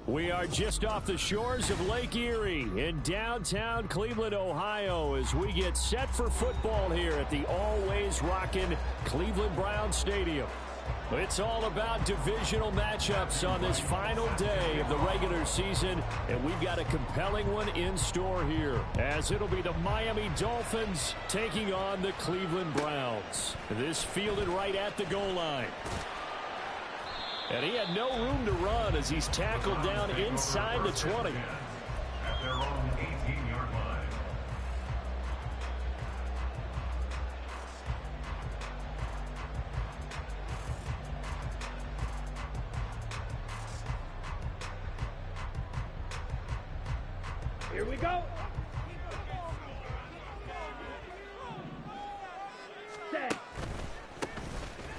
We are just off the shores of Lake Erie in downtown Cleveland, Ohio, as we get set for football here at the always rockin' Cleveland Browns Stadium. It's all about divisional matchups on this final day of the regular season, and we've got a compelling one in store here, as it'll be the Miami Dolphins taking on the Cleveland Browns. This fielded right at the goal line. And he had no room to run as he's tackled down inside the 20. At their own 18-yard line. Here we go. Set.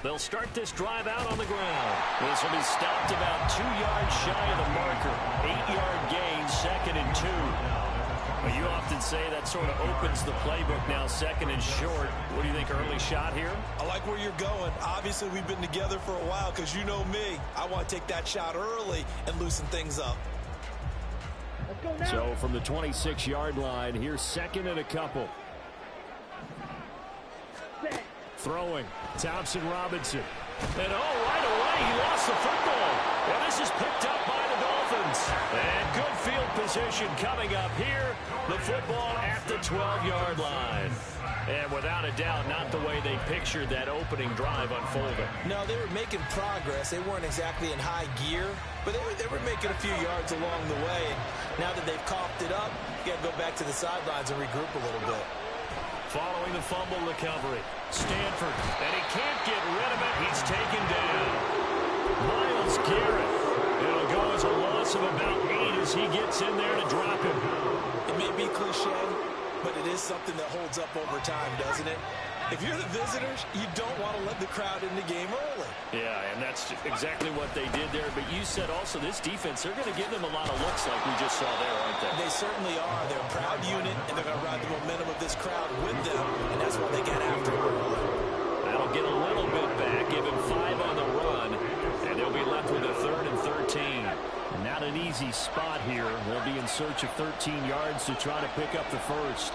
They'll start this drive out on the ground. This will be stopped about 2 yards shy of the marker. 8-yard gain, 2nd and 2. Well, you often say that sort of opens the playbook now, 2nd and short. What do you think, early shot here? I like where you're going. Obviously, we've been together for a while because you know me. I want to take that shot early and loosen things up. Let's go now. So from the 26-yard line, here's 2nd and a couple. Set. Throwing, Thompson Robinson. And right away, he lost the football. And this is picked up by the Dolphins. And good field position coming up here. The football at the 12-yard line. And without a doubt, not the way they pictured that opening drive unfolding. No, they were making progress. They weren't exactly in high gear, but they were making a few yards along the way. Now that they've coughed it up, you got to go back to the sidelines and regroup a little bit. Following the fumble recovery, Stanford, and he can't get rid of it. He's taken down. Myles Garrett. It'll go as a loss of about 8 as he gets in there to drop him. It may be cliche, but it is something that holds up over time, doesn't it? If you're the visitors, you don't want to let the crowd in the game early. Yeah, and that's exactly what they did there. But you said also this defense, they're going to give them a lot of looks like we just saw there, aren't they? They certainly are. They're a proud unit, and they're going to ride the momentum of this crowd with them, and that's why they get after it early. That'll get a little bit back, give him 5 on the run, and they'll be left with a 3rd and 13. Not an easy spot here. They'll be in search of 13 yards to try to pick up the first.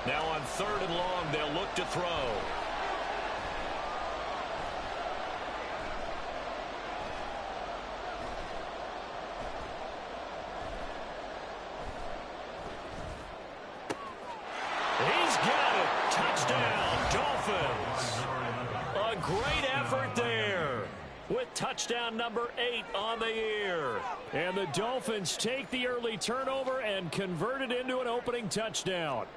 Now on 3rd and long, they'll look to throw. He's got it. Touchdown, Dolphins. A great effort there with touchdown number 8 on the year. And the Dolphins take the early turnover and convert it into an opening touchdown.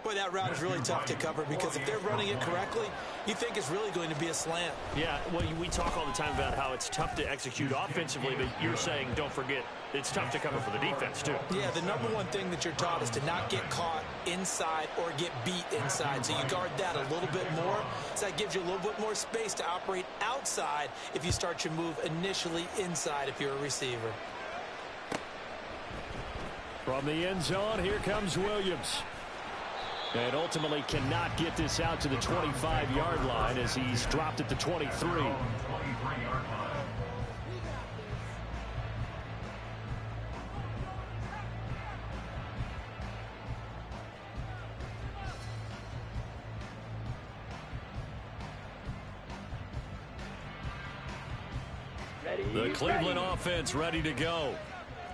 Boy, that route is really tough to cover because if they're running it correctly, you think it's really going to be a slant. Yeah, well, we talk all the time about how it's tough to execute offensively, but you're saying, don't forget, it's tough to cover for the defense, too. Yeah, the number one thing that you're taught is to not get caught inside or get beat inside. So you guard that a little bit more. So that gives you a little bit more space to operate outside if you start your move initially inside if you're a receiver. From the end zone, here comes Williams. And ultimately cannot get this out to the 25-yard line as he's dropped at the 23. The Cleveland offense ready to go.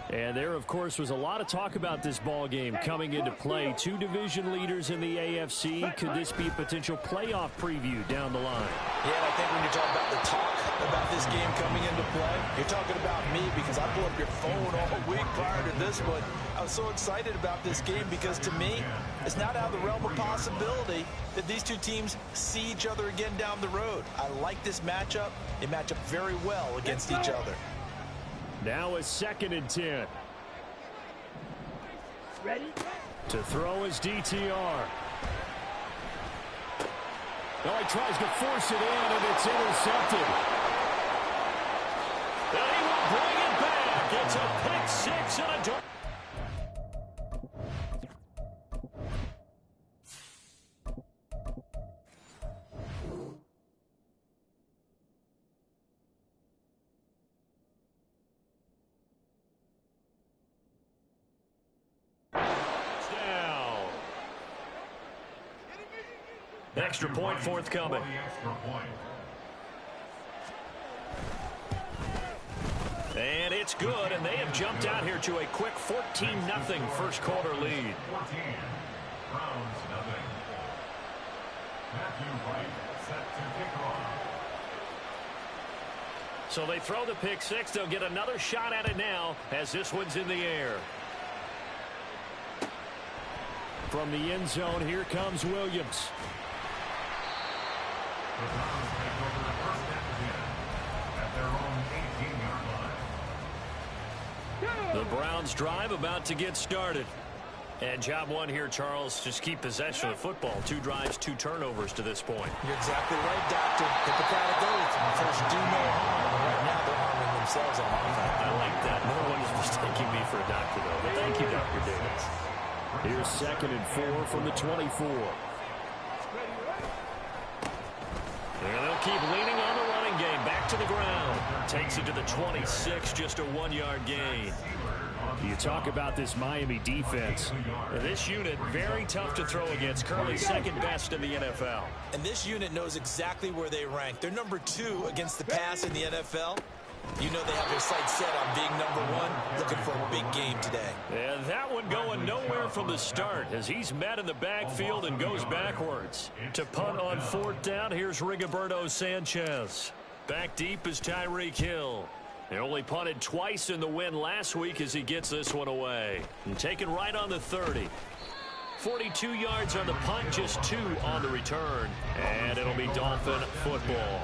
And there, of course, was a lot of talk about this ball game coming into play. 2 division leaders in the AFC. Could this be a potential playoff preview down the line? Yeah, and I think when you talk about the talk about this game coming into play, you're talking about me because I blew up your phone all week prior to this one. I was so excited about this game because, to me, it's not out of the realm of possibility that these two teams see each other again down the road. I like this matchup. They match up very well against each other. Now a 2nd and 10. Ready? To throw his DTR. Oh, he tries to force it in, and it's intercepted. And he will bring it back. It's a pick 6 and a... Extra point forthcoming. And it's good, and they have jumped out here to a quick 14-0 first quarter lead. 14, Browns nothing. Matthew Wright set to kick off. So they throw the pick six. They'll get another shot at it now as this one's in the air. From the end zone, here comes Williams. The Browns take over the first half again at their own 18-yard line. The Browns drive about to get started. And job one here, Charles, just keep possession of the football. 2 drives, 2 turnovers to this point. You're exactly right, Doctor. Hippocratic oath. First, do no harm. Right now, they're harming themselves on offense. I like that. No one is mistaking me for a doctor, though. But thank you, Dr. Davis. Here's 2nd and 4 from the 24. And they'll keep leaning on the running game. Back to the ground. Takes it to the 26, just a 1-yard gain. You talk about this Miami defense. This unit, very tough to throw against. Currently 2nd best in the NFL. And this unit knows exactly where they rank. They're number 2 against the pass in the NFL. You know they have their sights set on being number 1, looking for a big game today. And that one going nowhere from the start as he's met in the backfield and goes backwards. To punt on 4th down, here's Rigoberto Sanchez. Back deep is Tyreek Hill. They only punted twice in the win last week as he gets this one away. And taken right on the 30. 42 yards on the punt, just 2 on the return. And it'll be Dolphin football.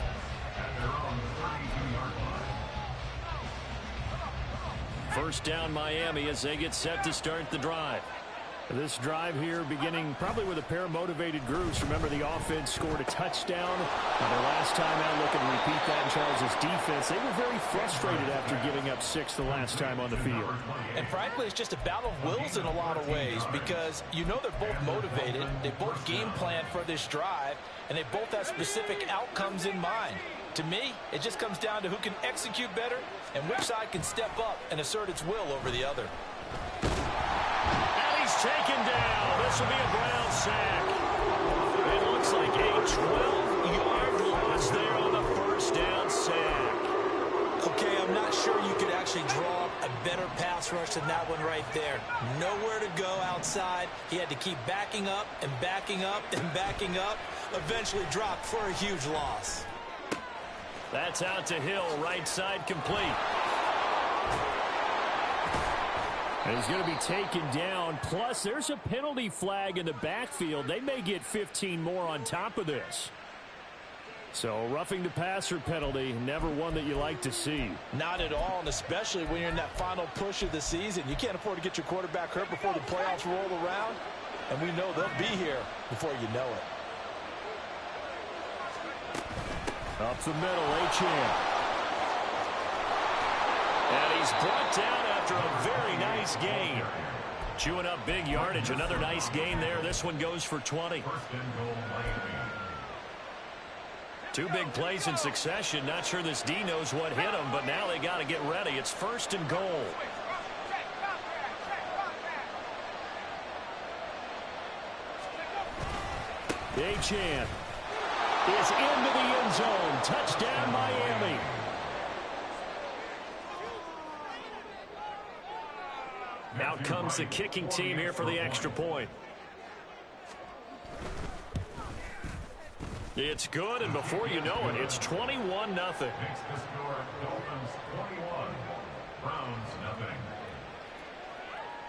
First down Miami as they get set to start the drive. This drive here beginning probably with a pair of motivated groups. Remember, the offense scored a touchdown. Their last time out, looking to repeat that in Charles' defense. They were very frustrated after giving up 6 the last time on the field. And frankly, it's just a battle of wills in a lot of ways because you know they're both motivated. They both game plan for this drive, and they both have specific outcomes in mind. To me, it just comes down to who can execute better and which side can step up and assert its will over the other. Taken down. This will be a Brown sack. It looks like a 12-yard loss there on the first down sack. Okay, I'm not sure you could actually draw a better pass rush than that one right there. Nowhere to go outside. He had to keep backing up and backing up and backing up. Eventually dropped for a huge loss. That's out to Hill, right side complete. And he's going to be taken down. Plus, there's a penalty flag in the backfield. They may get 15 more on top of this. So, roughing the passer penalty, never one that you like to see. Not at all, and especially when you're in that final push of the season. You can't afford to get your quarterback hurt before the playoffs roll around. And we know they'll be here before you know it. Up the middle, Achane. And he's brought down after a very nice gain. Chewing up big yardage. Another nice gain there. This one goes for 20. 2 big plays in succession. Not sure this D knows what hit him, but now they got to get ready. It's 1st and goal. Achane is into the end zone. Touchdown, Miami. Out comes the kicking team here for the extra point. It's good, and before you know it, it's 21-0.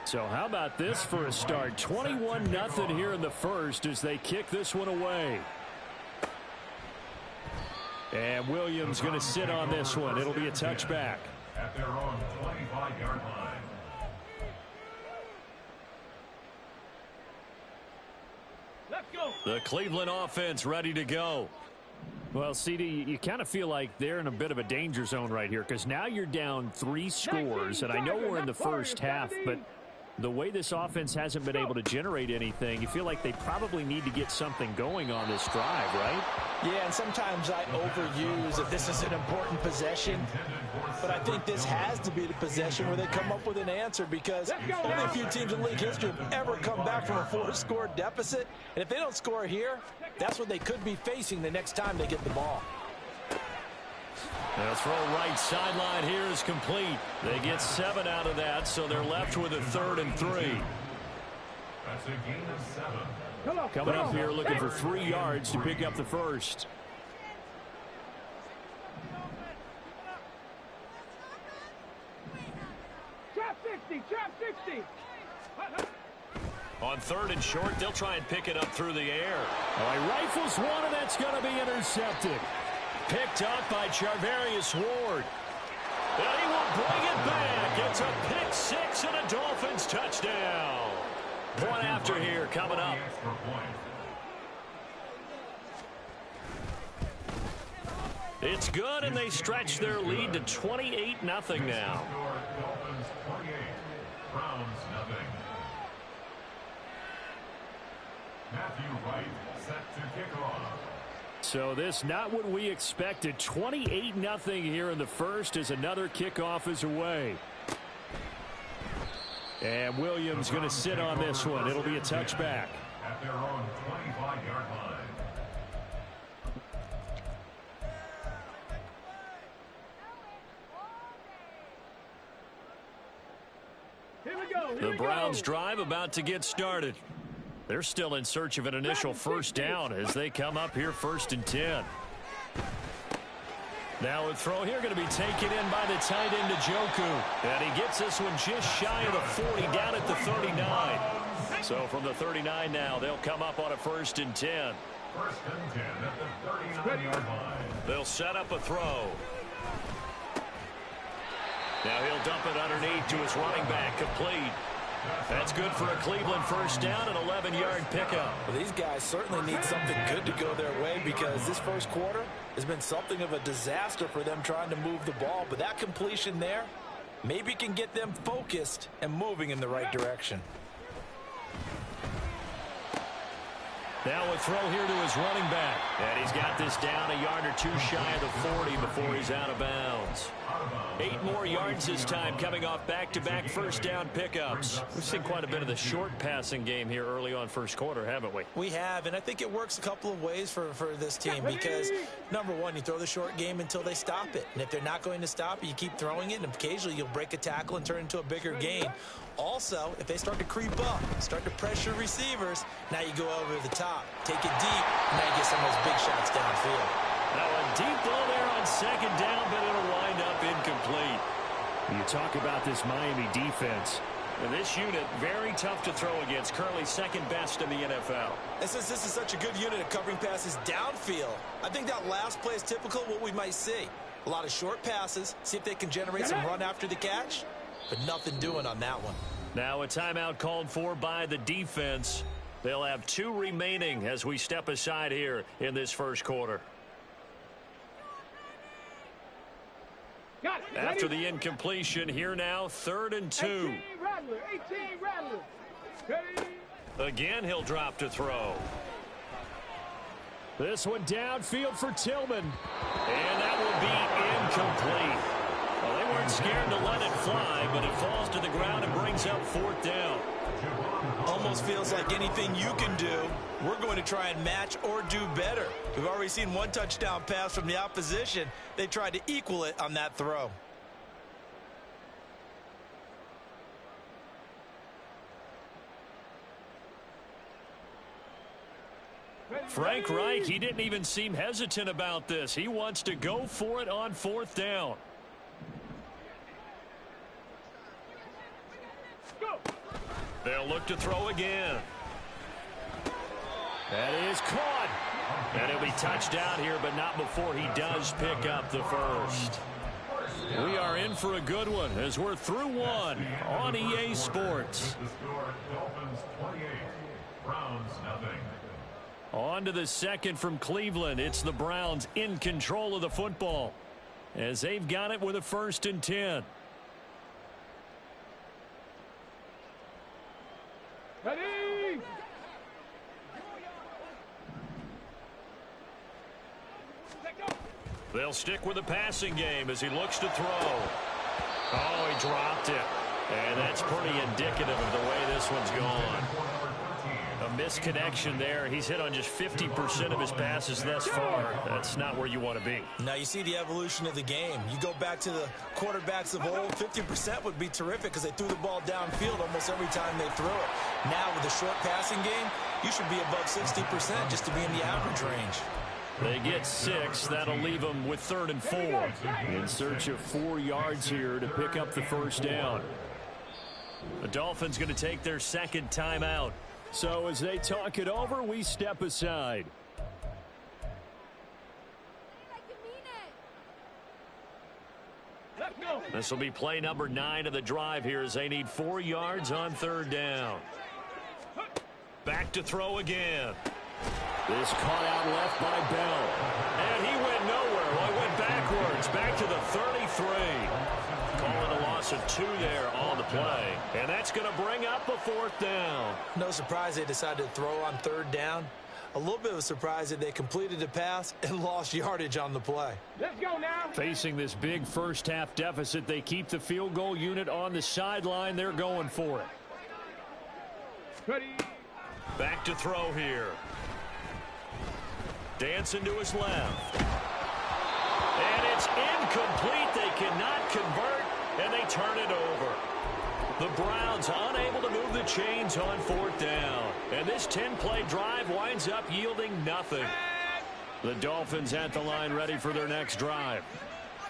So how about this for a start? 21-0 here in the first as they kick this one away. And Williams going to sit on this one. It'll be a touchback. At their own 25-yard line. Let's go. The Cleveland offense ready to go. Well, CD, you kind of feel like they're in a bit of a danger zone right here because now you're down 3 scores, and I know we're in the first half, but the way this offense hasn't been able to generate anything, you feel like they probably need to get something going on this drive, right? Yeah, and sometimes I overuse if this is an important possession. But I think this has to be the possession where they come up with an answer, because only a few teams in league history have ever come back from a 4-score deficit. And if they don't score here, that's what they could be facing the next time they get the ball. The throw right sideline here is complete. They get 7 out of that, so they're left with a 3rd and 3. That's a gain of 7. Coming up here looking for 3 yards to pick up the first. Trap 60, trap 60. On 3rd and short, they'll try and pick it up through the air. Oh, he rifles one, and that's going to be intercepted. Picked up by Charvarius Ward. And he will bring it back. It's a pick 6 and a Dolphins touchdown. Point after here coming up. It's good, and they stretch their lead to 28-0 now. Dolphins 28, Browns nothing. Matthew Wright set to kick off. So this not what we expected. 28-0 here in the first as another kickoff is away. And Williams going to sit on this one. It'll be a touchback. At their own 25-yard line. Here we go. The Browns drive about to get started. They're still in search of an initial first down as they come up here 1st and 10. Now a throw here going to be taken in by the tight end Njoku. And he gets this one just shy of the 40 down at the 39. So from the 39 now, they'll come up on a 1st and 10. 1st and 10 at the 39-yard line. They'll set up a throw. Now he'll dump it underneath to his running back, complete. That's good for a Cleveland first down, an 11-yard pickup. Well, these guys certainly need something good to go their way, because this first quarter has been something of a disaster for them trying to move the ball. But that completion there maybe can get them focused and moving in the right direction. Now a throw here to his running back. And he's got this down a yard or 2 shy of the 40 before he's out of bounds. 8 more yards this time, coming off back-to-back first down pickups. We've seen quite a bit of the short passing game here early on first quarter, haven't we? We have, and I think it works a couple of ways for this team, because, number one, you throw the short game until they stop it. And if they're not going to stop it, you keep throwing it, and occasionally you'll break a tackle and turn it into a bigger gain. Also, if they start to creep up, start to pressure receivers, now you go over the top, take it deep, and now you get some of those big shots downfield. Now a deep ball there on 2nd down, but it'll wind up incomplete. You talk about this Miami defense. And this unit, very tough to throw against, currently 2nd best in the NFL. And since this is such a good unit at covering passes downfield, I think that last play is typical of what we might see. A lot of short passes, see if they can generate some run after the catch, but nothing doing on that one. Now a timeout called for by the defense. They'll have 2 remaining as we step aside here in this first quarter. Got it. After the incompletion, here now, 3rd and 2. 18 Rattler, 18 Rattler. Ready? Again, he'll drop to throw. This one downfield for Tillman. And that will be incomplete. Well, they weren't scared to let it fly, but it falls to the ground and brings up 4th down. Almost feels like anything you can do, we're going to try and match or do better. We've already seen 1 touchdown pass from the opposition. They tried to equal it on that throw. Frank Reich, he didn't even seem hesitant about this. He wants to go for it on 4th down. Go. They'll look to throw again. That is caught. And it'll be touchdown here, but not before he does pick up the first. We are in for a good one as we're through 1 on EA Sports. The score, Dolphins 28, Browns nothing. On to the 2nd from Cleveland. It's the Browns in control of the football as they've got it with a 1st and 10. They'll stick with the passing game as he looks to throw. Oh, he dropped it. And that's pretty indicative of the way this one's gone. A misconnection there. He's hit on just 50% of his passes thus far. That's not where you want to be. Now you see the evolution of the game. You go back to the quarterbacks of old, 50% would be terrific because they threw the ball downfield almost every time they threw it. Now with the short passing game, you should be above 60% just to be in the average range. They get 6. That'll leave them with 3rd and 4. In search of 4 yards here to pick up the first down. The Dolphins going to take their second timeout. So as they talk it over, we step aside. Let's go. This will be play number 9 of the drive here as they need 4 yards on 3rd down. Back to throw again. This caught out left by Bell. And he went nowhere. Well, he went backwards. Back to the 33. Calling a loss of 2 there on the play. And that's going to bring up a 4th down. No surprise they decided to throw on 3rd down. A little bit of a surprise that they completed the pass and lost yardage on the play. Let's go now. Facing this big first half deficit, they keep the field goal unit on the sideline. They're going for it. Ready. Back to throw here. Dancing to his left. And it's incomplete. They cannot convert, and they turn it over. The Browns unable to move the chains on 4th down. And this 10-play drive winds up yielding nothing. The Dolphins at the line ready for their next drive.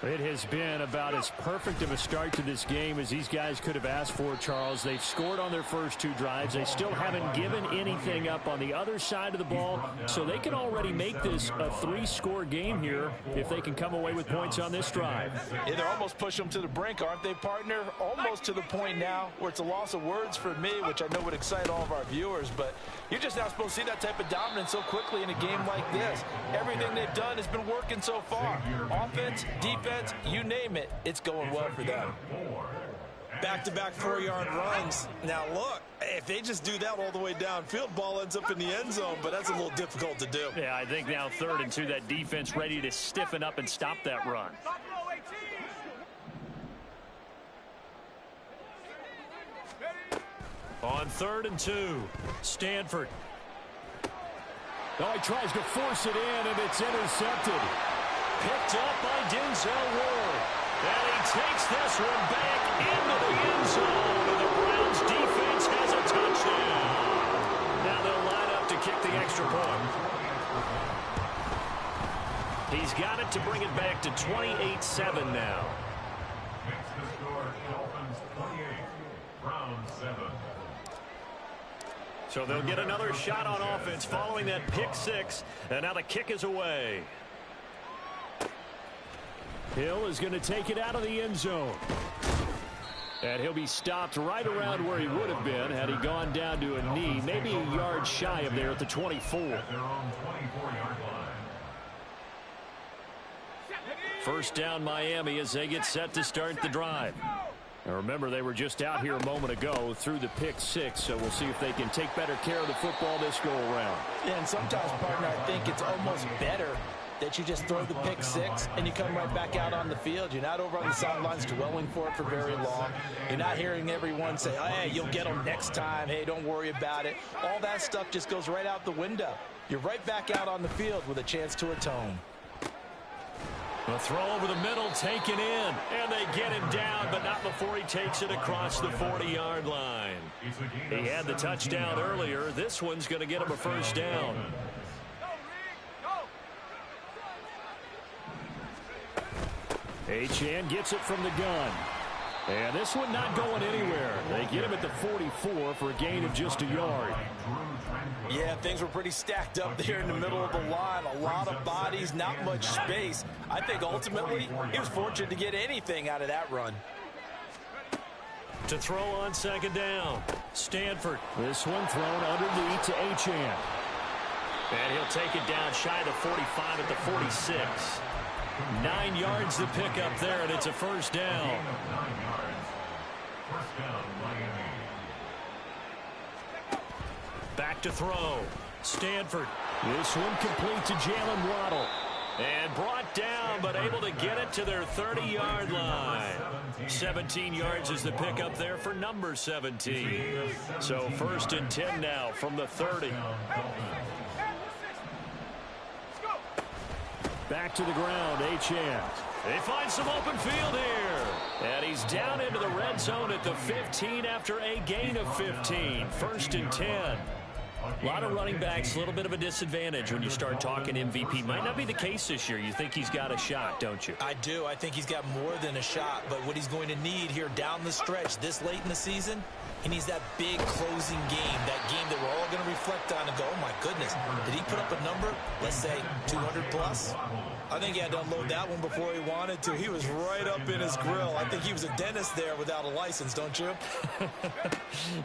It has been about as perfect of a start to this game as these guys could have asked for, Charles. They've scored on their first 2 drives. They still haven't given anything up on the other side of the ball, so they can already make this a 3-score game here if they can come away with points on this drive. Yeah, they're almost pushing them to the brink, aren't they, partner? Almost to the point now where it's a loss of words for me, which I know would excite all of our viewers, but you're just not supposed to see that type of dominance so quickly in a game like this. Everything they've done has been working so far. Offense, defense, you name it, it's going well for them. Back-to-back 4-yard runs. Now look, if they just do that all the way downfield, ball ends up in the end zone, but that's a little difficult to do. Yeah, I think now 3rd and 2, that defense ready to stiffen up and stop that run. On 3rd and 2, Stanford. Oh, he tries to force it in, and it's intercepted. Picked up by Denzel Ward. And he takes this one back into the end zone. And the Browns defense has a touchdown. Now they'll line up to kick the extra point. He's got it to bring it back to 28-7 now. Makes the score Dolphins 28, Browns 7. So they'll get another shot on offense following that pick 6. And now the kick is away. Hill is going to take it out of the end zone. And he'll be stopped right around where he would have been had he gone down to a knee, maybe a yard shy of there at the 24. At their own 24-yard line. First down Miami as they get set to start the drive. Now remember, they were just out here a moment ago through the pick 6, so we'll see if they can take better care of the football this go around. Yeah, and sometimes, partner, I think it's almost better that you just throw the pick 6 and you come right back out on the field. You're not over on the sidelines dwelling for it for very long. You're not hearing everyone say, hey, you'll get them next time. Hey, don't worry about it. All that stuff just goes right out the window. You're right back out on the field with a chance to atone. A throw over the middle taken in, and they get him down, but not before he takes it across the 40-yard line. He had the touchdown earlier. This one's going to get him a first down. Achane gets it from the gun. And this one not going anywhere. They get him at the 44 for a gain of just a yard. Yeah, things were pretty stacked up there in the middle of the line. A lot of bodies, not much space. I think ultimately he was fortunate to get anything out of that run. To throw on second down, Stanford. This one thrown underneath to Achane. And he'll take it down shy of the 45 at the 46. 9 yards to pick up there, and it's a first down. 9 yards. First down, Miami. Back to throw. Stanford. This one complete to Jalen Waddle. And brought down, but able to get it to their 30-yard line. 17 yards is the pickup there for number 17. So 1st and 10 now from the 30. Back to the ground, Achane. They find some open field here. And he's down into the red zone at the 15 after a gain of 15. 1st and 10. A lot of running backs, a little bit of a disadvantage when you start talking MVP. Might not be the case this year. You think he's got a shot, don't you? I do. I think he's got more than a shot. But what he's going to need here down the stretch this late in the season, he needs that big closing game, that game that we're all going to reflect on and go, oh, my goodness, did he put up a number, let's say 200 plus? I think he had to unload that one before he wanted to. He was right up in his grill. I think he was a dentist there without a license, don't you?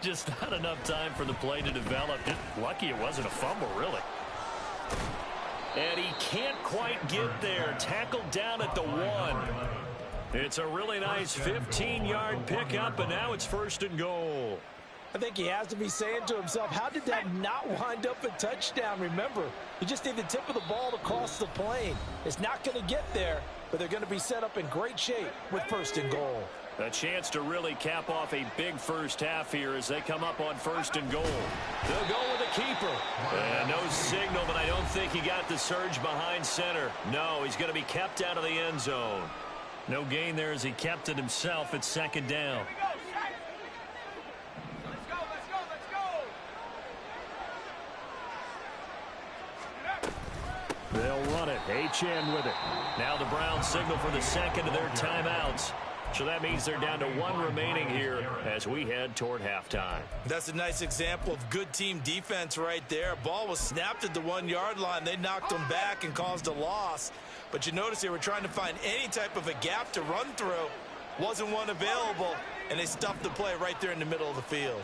Just not enough time for the play to develop. Lucky it wasn't a fumble, really. And he can't quite get there. Tackled down at the 1. It's a really nice 15-yard pickup, and now it's 1st and goal. I think he has to be saying to himself, how did that not wind up a touchdown? Remember, you just need the tip of the ball to cross the plane. It's not going to get there, but they're going to be set up in great shape with 1st and goal. A chance to really cap off a big first half here as they come up on 1st and goal. They'll go with the keeper. And no signal, but I don't think he got the surge behind center. No, he's going to be kept out of the end zone. No gain there as he kept it himself at 2nd down. They'll run it. Achane with it. Now the Browns signal for the 2nd of their timeouts. So that means they're down to 1 remaining here as we head toward halftime. That's a nice example of good team defense right there. Ball was snapped at the 1-yard line. They knocked them back and caused a loss. But you notice they were trying to find any type of a gap to run through. Wasn't one available, and they stuffed the play right there in the middle of the field.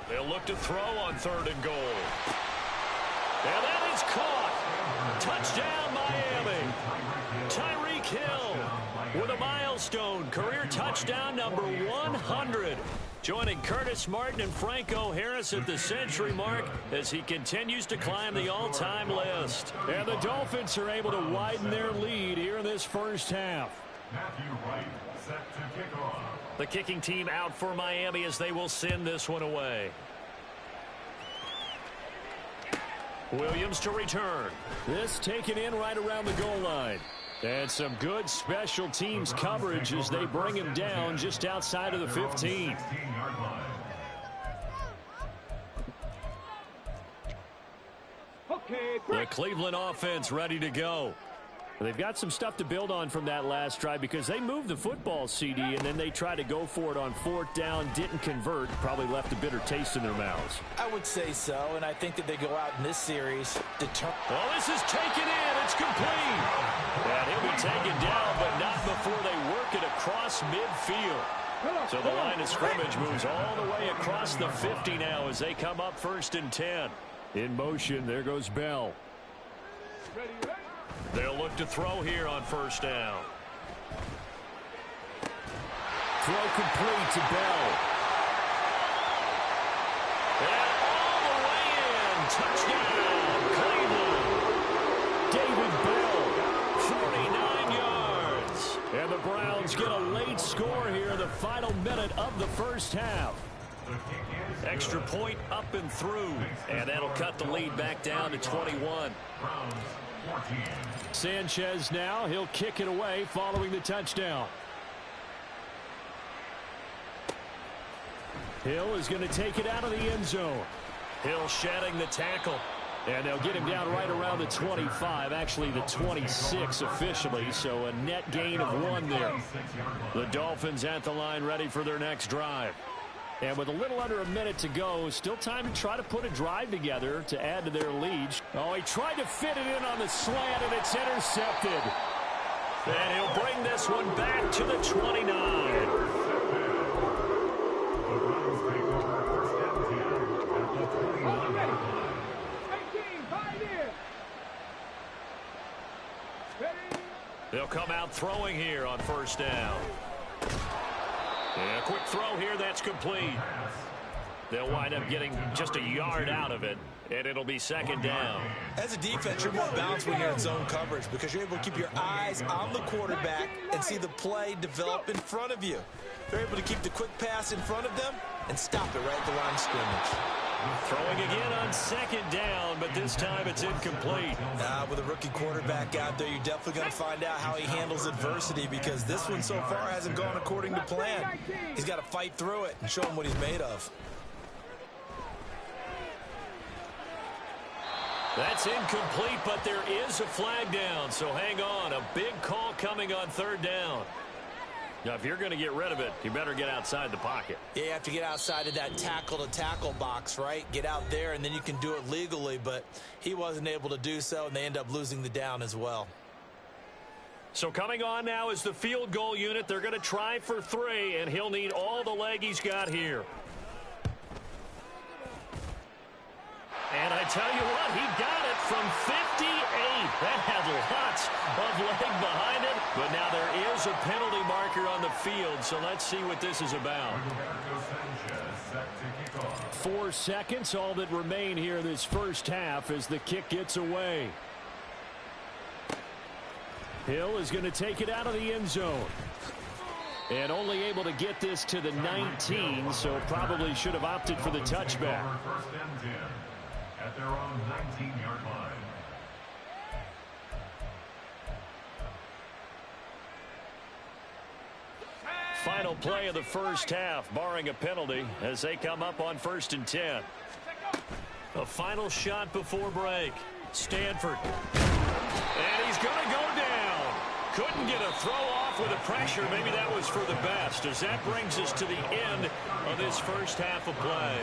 They'll look to throw on 3rd and goal. And that is caught. Touchdown, Miami. Tyreek Hill with a milestone career touchdown number 100. Joining Curtis Martin and Franco Harris at the century mark as he continues to climb the all-time list. And the Dolphins are able to widen their lead here in this first half. Matthew Wright set to kick off. The kicking team out for Miami as they will send this one away. Williams to return. This taken in right around the goal line. And some good special teams coverage as they bring him down just outside of the 15. The Cleveland offense ready to go. They've got some stuff to build on from that last drive because they moved the football, CD, and then they tried to go for it on 4th down, didn't convert, probably left a bitter taste in their mouths. I would say so, and I think that they go out in this series determined. Well, this is taken in. It's complete. And he'll be taken down, but not before they work it across midfield. So the line of scrimmage moves all the way across the 50 now as they come up 1st and 10. In motion, there goes Bell. They'll look to throw here on 1st down. Throw complete to Bell. And all the way in. Touchdown, Cleveland. David Bell, 49 yards. And the Browns get a late score here in the final minute of the first half. Extra point up and through. And that'll cut the lead back down to 21. Sanchez now, he'll kick it away following the touchdown. Hill is going to take it out of the end zone. Hill shedding the tackle. And they'll get him down right around the 25, actually the 26 officially, so a net gain of 1 there. The Dolphins at the line ready for their next drive. And with a little under a minute to go, still time to try to put a drive together to add to their lead. Oh, he tried to fit it in on the slant, and it's intercepted. And he'll bring this one back to the 29. They'll come out throwing here on 1st down. And a quick throw here, that's complete. They'll wind up getting just a yard out of it, and it'll be second down. As a defense, you're more balanced when you're in zone coverage because you're able to keep your eyes on the quarterback and see the play develop in front of you. They're able to keep the quick pass in front of them and stop it right at the line of scrimmage. Throwing again on second down, but this time it's incomplete. With a rookie quarterback out there, you're definitely going to find out how he handles adversity because this one so far hasn't gone according to plan. He's got to fight through it and show him what he's made of. That's incomplete, but there is a flag down, so hang on. A big call coming on third down. Now, if you're going to get rid of it, you better get outside the pocket. Yeah, you have to get outside of that tackle-to-tackle box, right? Get out there, and then you can do it legally, but he wasn't able to do so, and they end up losing the down as well. So coming on now is the field goal unit. They're going to try for 3, and he'll need all the leg he's got here. And I tell you what, he got it from 58. That had lots of leg behind it. But now there is a penalty marker on the field, so let's see what this is about. 4 seconds, all that remain here this first half as the kick gets away. Hill is going to take it out of the end zone. And only able to get this to the 19, so probably should have opted for the touchback. First and 10 at their own 19-yard line. Final play of the first half, barring a penalty, as they come up on 1st and 10. A final shot before break. Stanford. And he's going to go down. Couldn't get a throw off with the pressure. Maybe that was for the best, as that brings us to the end of this first half of play.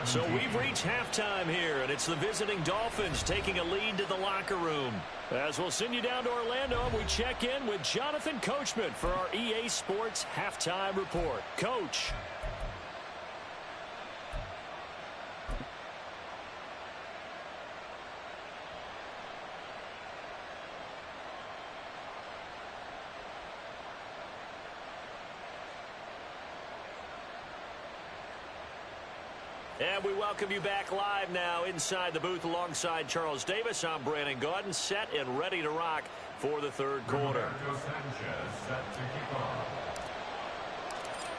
So we've reached halftime here, and it's the visiting Dolphins taking a lead to the locker room. As we'll send you down to Orlando, we check in with Jonathan Coachman for our EA Sports Halftime Report. Coach. And we welcome you back live now inside the booth alongside Charles Davis. I'm Brandon Gaudin, set and ready to rock for the third quarter.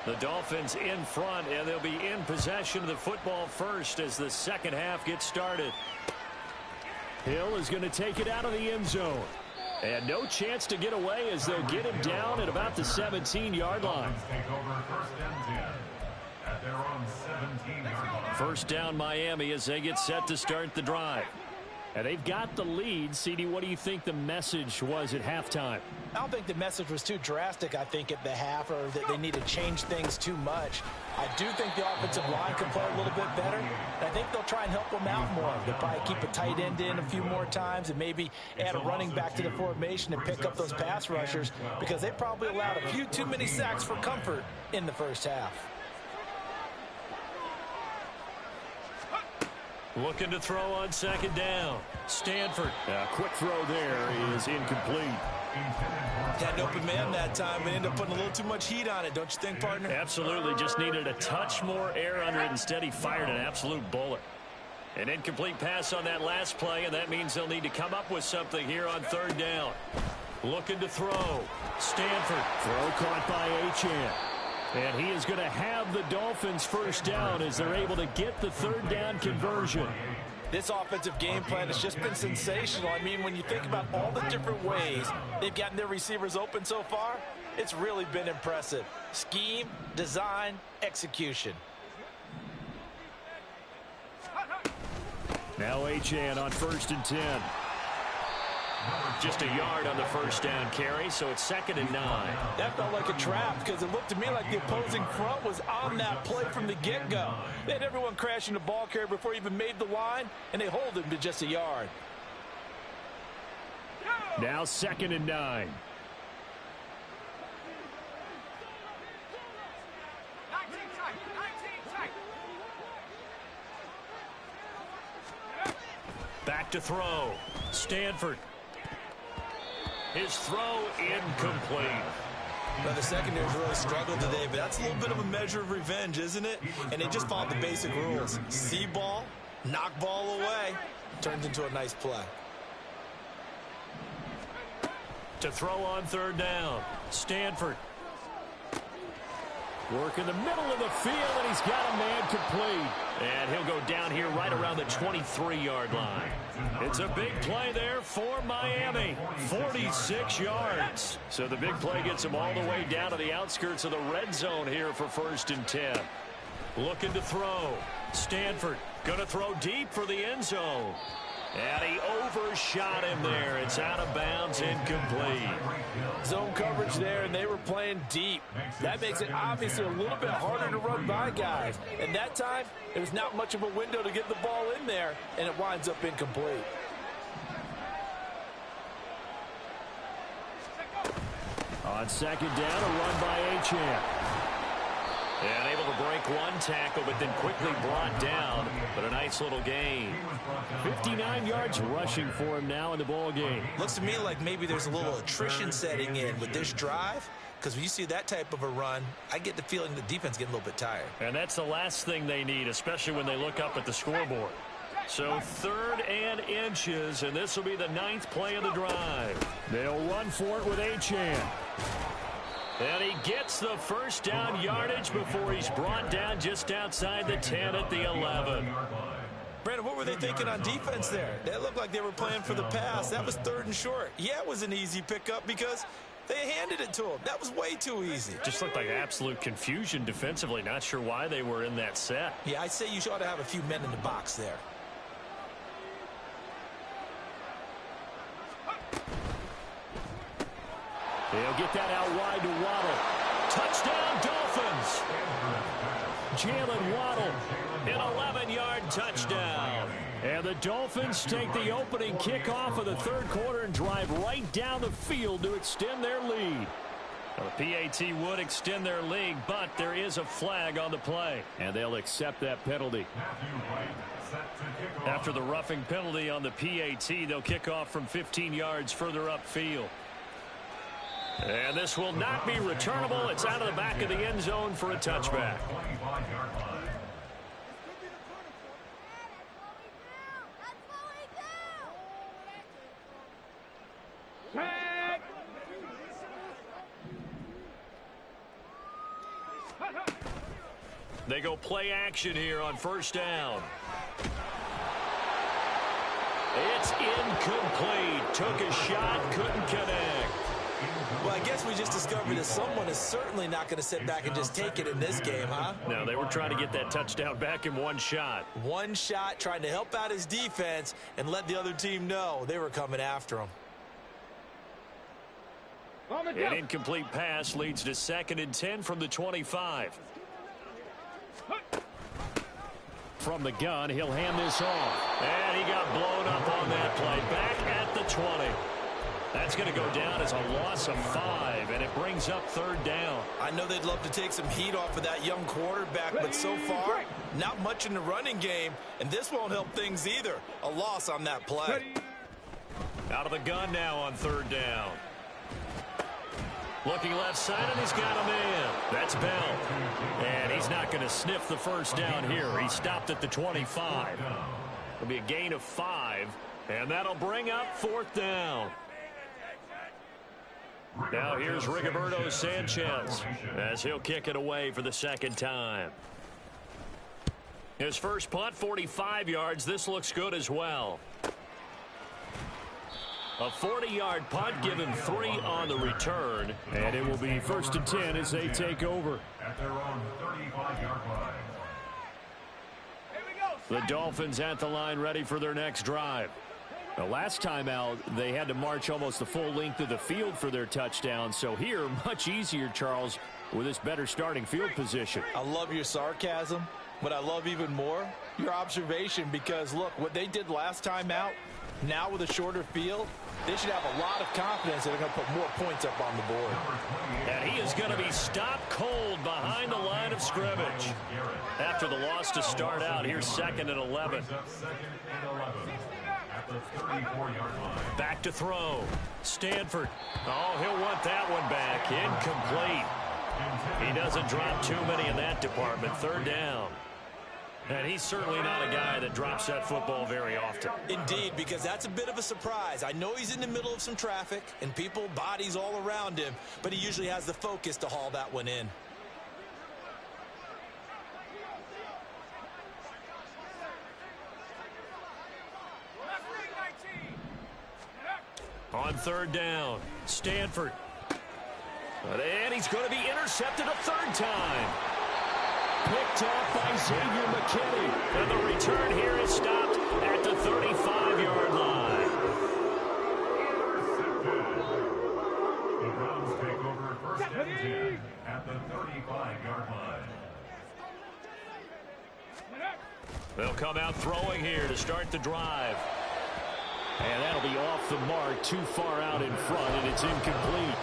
The Dolphins in front, and they'll be in possession of the football first as the second half gets started. Hill is going to take it out of the end zone. And no chance to get away as they'll get him down at about the 17-yard line. First down Miami as they get set to start the drive. And they've got the lead. CD, what do you think the message was at halftime? I don't think the message was too drastic, I think, at the half, or that they need to change things too much. I do think the offensive line can play a little bit better. I think they'll try and help them out more. They'll probably keep a tight end in a few more times and maybe add a running back to the formation and pick up those pass rushers, because they probably allowed a few too many sacks for comfort in the first half. Looking to throw on second down. Stanford. A quick throw there is incomplete. Had an open man that time and ended up putting a little too much heat on it, don't you think, partner? Absolutely. Just needed a touch more air under it. Instead, he fired an absolute bullet. An incomplete pass on that last play, and that means they'll need to come up with something here on third down. Looking to throw. Stanford. Throw caught by Achane. And he is going to have the Dolphins first down as they're able to get the third down conversion. This offensive game plan has just been sensational. I mean, when you think about all the different ways they've gotten their receivers open so far, it's really been impressive. Scheme, design, execution. Now Achane on 1st and 10. Just a yard on the first down carry, so it's 2nd and 9. That felt like a trap, because it looked to me like the opposing front was on that play from the get-go. They had everyone crashing the ball carrier before he even made the line, and they hold him to just a yard. Now 2nd and 9. Back to throw. Stanford. His throw incomplete. Well, the secondary's really struggled today, but that's a little bit of a measure of revenge, isn't it? And they just followed the basic rules. See ball, knock ball away. Turns into a nice play. To throw on third down, Stanford. Work in the middle of the field, and he's got a man complete. And he'll go down here right around the 23-yard line. It's a big play there for Miami. 46 yards. So the big play gets him all the way down to the outskirts of the red zone here for 1st and 10. Looking to throw. Stanford going to throw deep for the end zone. And he overshot him there. It's out of bounds, incomplete. Zone coverage there, and they were playing deep. That makes it obviously a little bit harder to run by guys. And that time, there was not much of a window to get the ball in there, and it winds up incomplete. On second down, a run by Achane. And able to break one tackle, but then quickly brought down. But a nice little gain. 59 yards rushing for him now in the ball game. Looks to me like maybe there's a little attrition setting in with this drive. Because when you see that type of a run, I get the feeling the defense getting a little bit tired. And that's the last thing they need, especially when they look up at the scoreboard. So 3rd and inches, and this will be the 9th play of the drive. They'll run for it with Achane. And he gets the first down yardage before he's brought down just outside the 10 at the 11. Brandon, what were they thinking on defense there? That looked like they were playing for the pass. That was 3rd and short. Yeah, it was an easy pickup because they handed it to him. That was way too easy. Just looked like absolute confusion defensively. Not sure why they were in that set. Yeah, I'd say you ought to have a few men in the box there. They'll get that out wide to Waddle. Touchdown, Dolphins. Jalen Waddle, an 11-yard touchdown. And the Dolphins take the opening kickoff of the 3rd quarter and drive right down the field to extend their lead. Well, the PAT would extend their lead, but there is a flag on the play. And they'll accept that penalty. After the roughing penalty on the PAT, they'll kick off from 15 yards further upfield. And this will not be returnable. It's out of the back of the end zone for a touchback. They go play action here on 1st down. It's incomplete. Took a shot, couldn't connect. Well, I guess we just discovered that someone is certainly not going to sit back and just take it in this game, huh? No, they were trying to get that touchdown back in one shot. One shot, trying to help out his defense and let the other team know they were coming after him. An incomplete pass leads to 2nd and 10 from the 25. From the gun, he'll hand this off. And he got blown up on that play. Back at the 20. That's going to go down as a loss of 5, and it brings up 3rd down. I know they'd love to take some heat off of that young quarterback, but so far, not much in the running game, and this won't help things either. A loss on that play. Out of the gun now on 3rd down. Looking left side, and he's got a man. That's Bell. And he's not going to sniff the first down here. He stopped at the 25. It'll be a gain of 5, and that'll bring up 4th down. Now here's Rigoberto Sanchez as he'll kick it away for the 2nd time. His first punt, 45 yards. This looks good as well. A 40-yard punt, give him 3 on the return. And it will be 1st and 10 as they take over. At their own 35-yard line. The Dolphins at the line ready for their next drive. The last time out, they had to march almost the full length of the field for their touchdown. So here, much easier, Charles, with this better starting field position. I love your sarcasm, but I love even more your observation because, look, what they did last time out, now with a shorter field, they should have a lot of confidence that they're going to put more points up on the board. And he is going to be stopped cold behind the line of scrimmage. After the loss to start out, here's 2nd and 11. 34-yard line. Back to throw. Stanford. Oh, he'll want that one back. Incomplete. He doesn't drop too many in that department. Third down. And he's certainly not a guy that drops that football very often. Indeed, because that's a bit of a surprise. I know he's in the middle of some traffic and people, bodies all around him, but he usually has the focus to haul that one in. On third down, Stanford. And he's going to be intercepted a third time. Picked up by Xavier McKinney. And the return here is stopped at the 35-yard line. The Browns take over first and 10 at the 35-yard line. They'll come out throwing here to start the drive. And that'll be off the mark, too far out in front, and it's incomplete.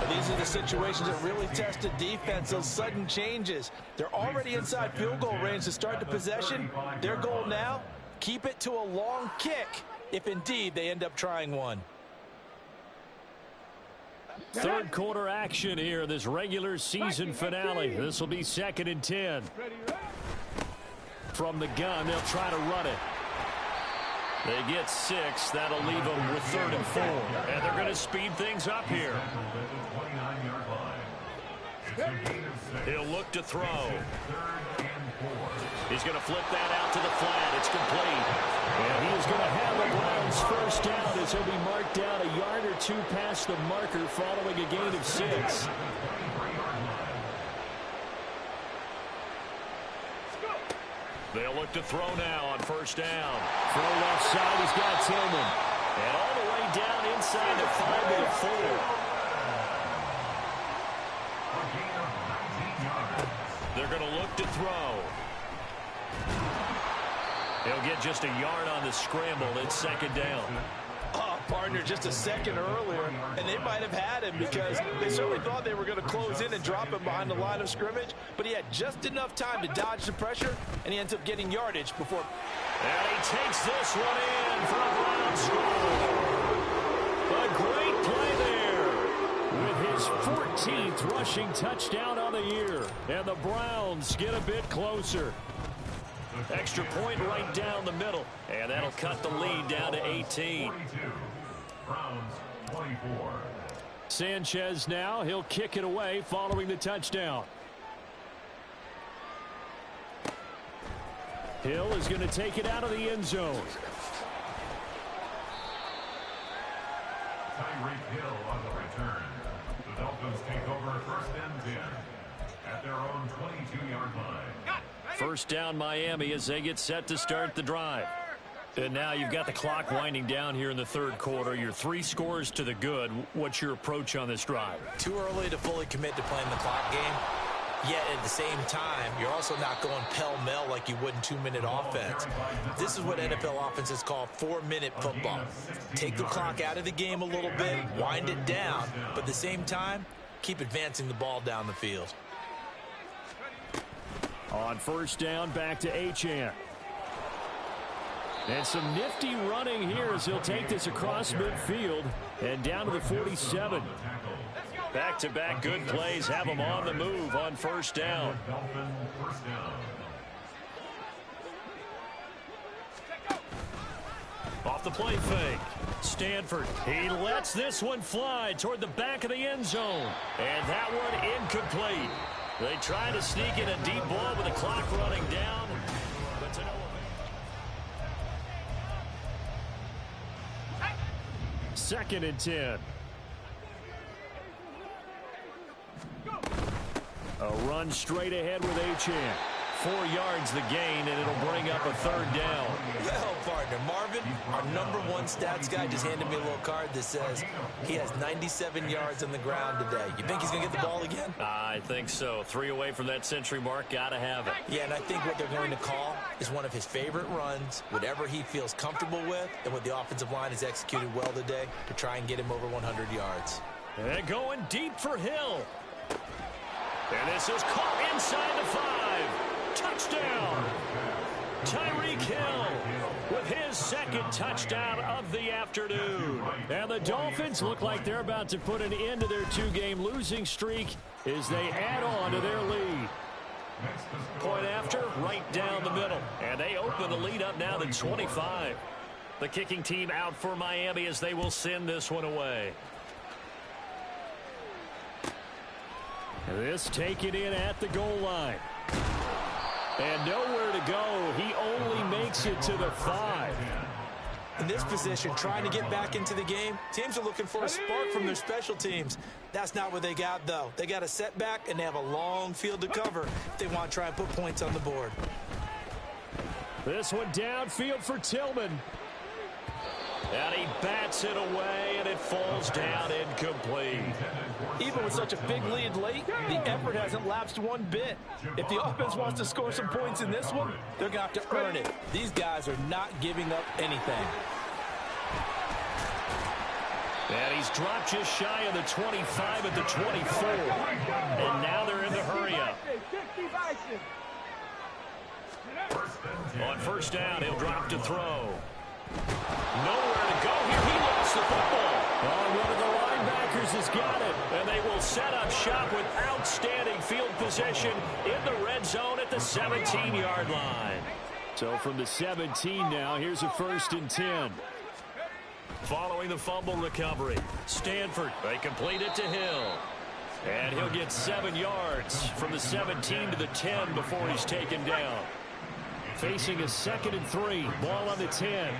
These are the situations that really test a defense, those sudden changes. They're already inside field goal range to start the possession. Their goal now, keep it to a long kick, if indeed they end up trying one. Third quarter action here, this regular season finale. This will be 2nd and 10. From the gun, they'll try to run it. They get 6. That'll leave them with 3rd and 4. And they're going to speed things up here. He'll look to throw. He's going to flip that out to the flat. It's complete. And he is going to have the Browns first down as he'll be marked down a yard or two past the marker following a gain of 6. They'll look to throw now on first down. Throw left side, he's got Tillman. And all the way down inside the 5 to the 4. They're going to look to throw. He'll get just a yard on the scramble. It's 2nd down. Oh, partner, just a second earlier, and they might have had him because they certainly thought they were going to close in and drop him behind the line of scrimmage, but he had just enough time to dodge the pressure, and he ends up getting yardage before. And he takes this one in for a Brown score. A great play there with his 14th rushing touchdown on the year, and the Browns get a bit closer. Extra point right down the middle, and that'll cut the lead down to 18. Browns 24. Sanchez now, he'll kick it away following the touchdown. Hill is going to take it out of the end zone. Tyreek Hill on the return. The Dolphins take over first and 10 at their own 22-yard line. First down Miami as they get set to start the drive. And now you've got the clock winding down here in the third quarter. You're 3 scores to the good. What's your approach on this drive? Too early to fully commit to playing the clock game. Yet at the same time, you're also not going pell-mell like you would in 2-minute offense. This is what NFL offenses call 4-minute football. Take the clock out of the game a little bit, wind it down, but at the same time, keep advancing the ball down the field. On first down, back to Achane. And some nifty running here as he'll take this across midfield and down to the 47. Back-to-back good plays have him on the move on first down. Off the play fake. Stanford, he lets this one fly toward the back of the end zone. And that one incomplete. They try to sneak in a deep ball with the clock running down. But to no avail. 2nd and 10. A run straight ahead with Achane. 4 yards the gain, and it'll bring up a third down. Well, partner, Marvin, our #1 stats guy just handed me a little card that says he has 97 yards on the ground today. You think he's going to get the ball again? I think so. 3 away from that century mark. Got to have it. Yeah, and I think what they're going to call is one of his favorite runs, whatever he feels comfortable with, and what the offensive line has executed well today to try and get him over 100 yards. And going deep for Hill. And this is caught inside the 5. Touchdown. Tyreek Hill with his second touchdown of the afternoon. And the Dolphins look like they're about to put an end to their two-game losing streak as they add on to their lead. Point after, right down the middle. And they open the lead up now to 25. The kicking team out for Miami as they will send this one away. This taken in at the goal line. And nowhere to go. He only makes it to the 5. In this position, trying to get back into the game, teams are looking for a spark from their special teams. That's not what they got, though. They got a setback, and they have a long field to cover if they want to try and put points on the board. This one downfield for Tillman. And he bats it away, and it falls down incomplete. Even with such a big lead late, the effort hasn't lapsed one bit. If the offense wants to score some points in this one, they're going to have to earn it. These guys are not giving up anything. And he's dropped just shy of the 25 at the 24. And now they're in the hurry-up. On first down, he'll drop to throw. Nowhere to go here. He lost the football. Oh, one of the linebackers has got it. And they will set up shop with outstanding field position in the red zone at the 17-yard line. So from the 17 now, here's a 1st and 10. Following the fumble recovery, Stanford, they complete it to Hill. And he'll get 7 yards from the 17 to the 10 before he's taken down. Facing a 2nd and 3, ball on the 10.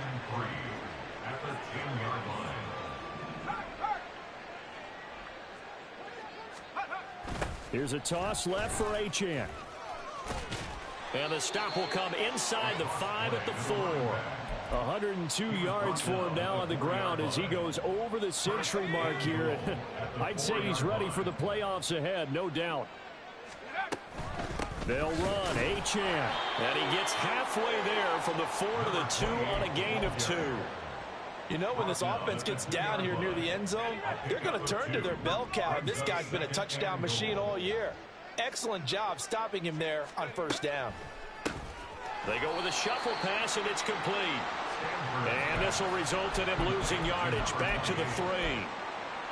Here's a toss left for Achane. And the stop will come inside the 5 at the 4. 102 yards for him now on the ground as he goes over the century mark here. I'd say he's ready for the playoffs ahead, no doubt. They'll run, Achane. And he gets halfway there from the 4 to the 2 on a gain of 2. You know, when this offense gets down here near the end zone, they're going to turn to their bell cow. This guy's been a touchdown machine all year. Excellent job stopping him there on first down. They go with a shuffle pass, and it's complete. And this will result in him losing yardage. Back to the 3.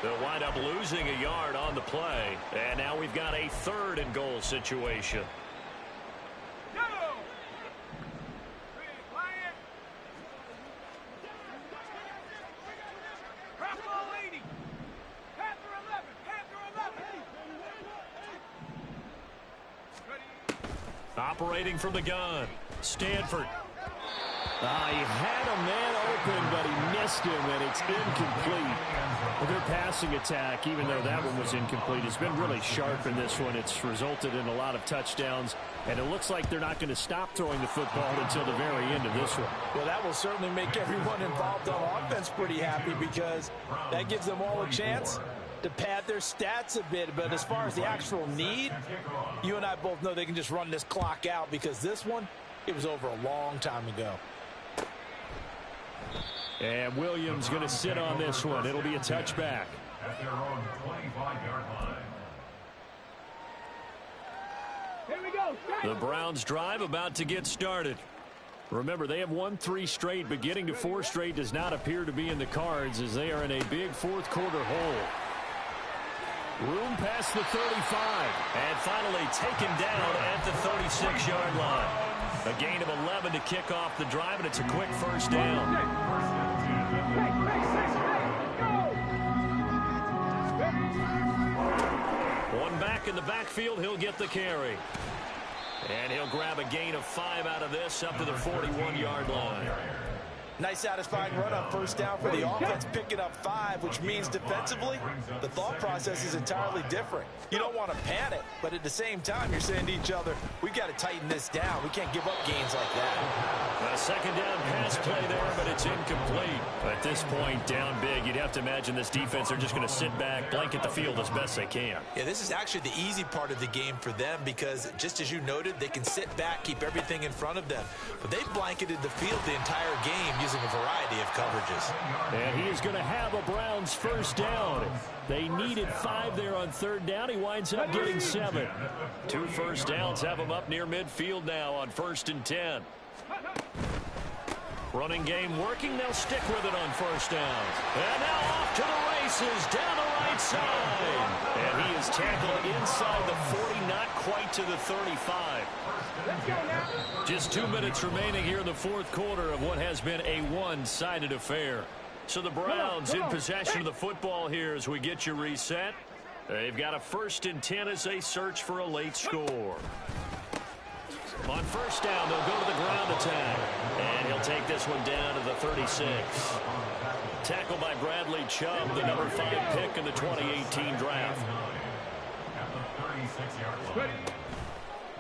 They'll wind up losing a yard on the play. And now we've got a 3rd and goal situation. Operating from the gun, Stanford. He had a man open, but he missed him, and it's incomplete. Well, their passing attack, even though that one was incomplete, has been really sharp in this one. It's resulted in a lot of touchdowns, and it looks like they're not going to stop throwing the football until the very end of this one. Well, that will certainly make everyone involved on offense pretty happy because that gives them all a chance to pad their stats a bit. But as far as the actual need, you and I both know they can just run this clock out because this one, it was over a long time ago. And Williams going to sit on this one. It'll be a touchback. At their own 25-yard line. Here we go. The Browns drive about to get started. Remember, they have won 3 straight, but getting to 4 straight does not appear to be in the cards as they are in a big 4th quarter hole. Room past the 35, and finally taken down at the 36-yard line. A gain of 11 to kick off the drive, and it's a quick first down. One back in the backfield, he'll get the carry. And he'll grab a gain of 5 out of this up to the 41-yard line. Nice satisfying run on first down for the offense, picking up 5, which means defensively, the thought process is entirely different. You don't want to panic, but at the same time, you're saying to each other, we've got to tighten this down. We can't give up gains like that. A second down pass play there, but it's incomplete. At this point, down big, you'd have to imagine this defense, they're just going to sit back, blanket the field as best they can. Yeah, this is actually the easy part of the game for them because, just as you noted, they can sit back, keep everything in front of them. But they've blanketed the field the entire game using a variety of coverages. And he is going to have a Browns first down. They needed 5 there on third down. He winds up getting 7. 2 first downs have him up near midfield now on 1st and 10. Running game working. They'll stick with it on first down. And now off to the races down the right side. And he is tackled inside the 40, not quite to the 35. Just 2 minutes remaining here in the fourth quarter of what has been a one-sided affair. So the Browns in possession of the football here as we get you reset. They've got a 1st and 10 as they search for a late score. On first down, they'll go to the ground attack. And he'll take this one down to the 36. Tackled by Bradley Chubb, the number 5 pick in the 2018 draft.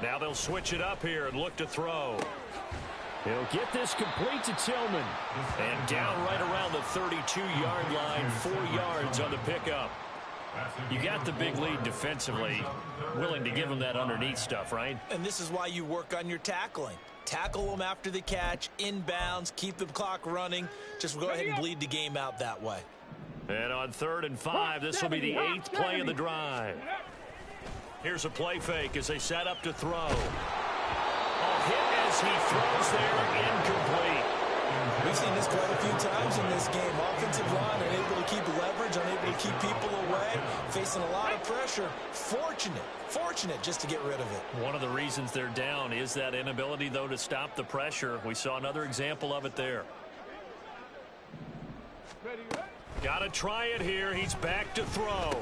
Now they'll switch it up here and look to throw. He'll get this complete to Tillman. And down right around the 32-yard line, 4 yards on the pickup. You got the big lead defensively. Willing to give him that underneath stuff, right? And this is why you work on your tackling. Tackle them after the catch, inbounds, keep the clock running. Just go ahead and bleed the game out that way. And on 3rd and 5, this will be the 8th play of the drive. Here's a play fake as they set up to throw. A hit as he throws there, incomplete. We've seen this quite a few times in this game. Offensive line unable to keep leverage, unable to keep people away, facing a lot of pressure. Fortunate just to get rid of it. One of the reasons they're down is that inability, though, to stop the pressure. We saw another example of it there. Got to try it here. He's back to throw.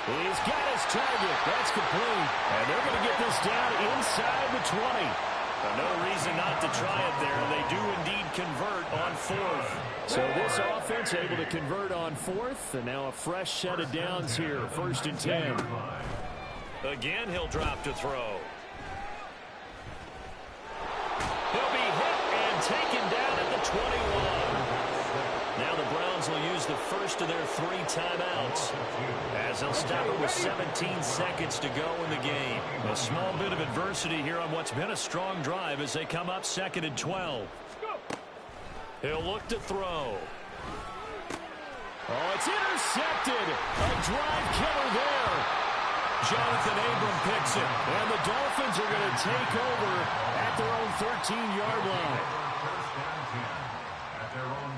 He's got his target. That's complete. And they're going to get this down inside the 20. But no reason not to try it there. They do indeed convert on 4th. So this offense able to convert on 4th. And now a fresh set of downs here. 1st and 10. Again, he'll drop to throw. He'll be hit and taken down at the 21. Now the Browns will use the first of their 3 timeouts as they'll stop it with 17 seconds to go in the game. A small bit of adversity here on what's been a strong drive as they come up 2nd and 12. He'll look to throw. Oh, it's intercepted. A drive killer there. Jonathan Abram picks it. And the Dolphins are going to take over at their own 13-yard line. First down 10 at their own